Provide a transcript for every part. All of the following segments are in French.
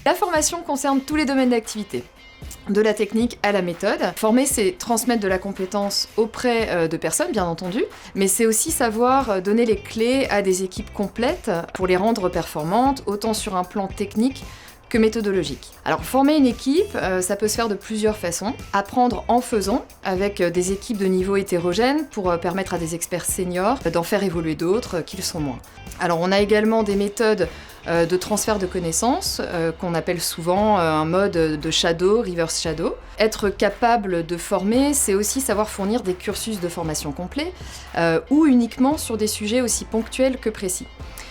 La formation concerne tous les domaines d'activité. De la technique à la méthode. Former, c'est transmettre de la compétence auprès de personnes, bien entendu, mais c'est aussi savoir donner les clés à des équipes complètes pour les rendre performantes, autant sur un plan technique que méthodologique. Alors former une équipe, ça peut se faire de plusieurs façons. Apprendre en faisant, avec des équipes de niveau hétérogène pour permettre à des experts seniors d'en faire évoluer d'autres qui le sont moins. Alors on a également des méthodes de transfert de connaissances, qu'on appelle souvent un mode de shadow, reverse shadow. Être capable de former, c'est aussi savoir fournir des cursus de formation complets, ou uniquement sur des sujets aussi ponctuels que précis.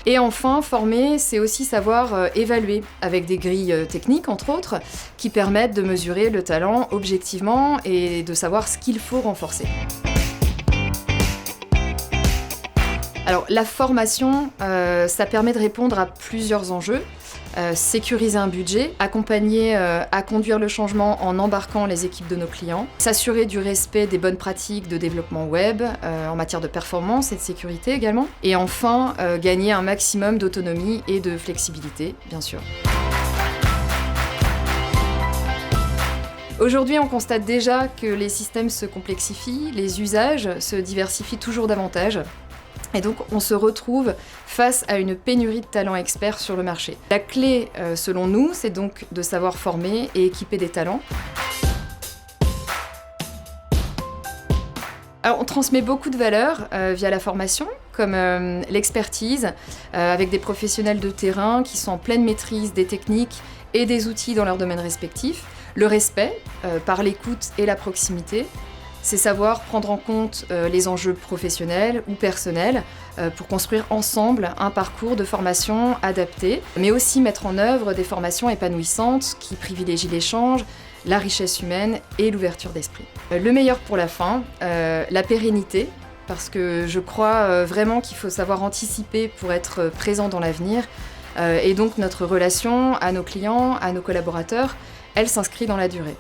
Et enfin, former, c'est aussi savoir évaluer avec des grilles techniques, entre autres, qui permettent de mesurer le talent objectivement et de savoir ce qu'il faut renforcer. Alors, la formation, ça permet de répondre à plusieurs enjeux. Sécuriser un budget, accompagner à conduire le changement en embarquant les équipes de nos clients, s'assurer du respect des bonnes pratiques de développement web en matière de performance et de sécurité également, et enfin gagner un maximum d'autonomie et de flexibilité, bien sûr. Aujourd'hui, on constate déjà que les systèmes se complexifient, les usages se diversifient toujours davantage. Et donc, on se retrouve face à une pénurie de talents experts sur le marché. La clé, selon nous, c'est donc de savoir former et équiper des talents. Alors, on transmet beaucoup de valeurs via la formation, comme l'expertise, avec des professionnels de terrain qui sont en pleine maîtrise des techniques et des outils dans leur domaine respectif. Le respect, par l'écoute et la proximité. C'est savoir prendre en compte les enjeux professionnels ou personnels pour construire ensemble un parcours de formation adapté, mais aussi mettre en œuvre des formations épanouissantes qui privilégient l'échange, la richesse humaine et l'ouverture d'esprit. Le meilleur pour la fin, la pérennité, parce que je crois vraiment qu'il faut savoir anticiper pour être présent dans l'avenir, et donc notre relation à nos clients, à nos collaborateurs, elle s'inscrit dans la durée.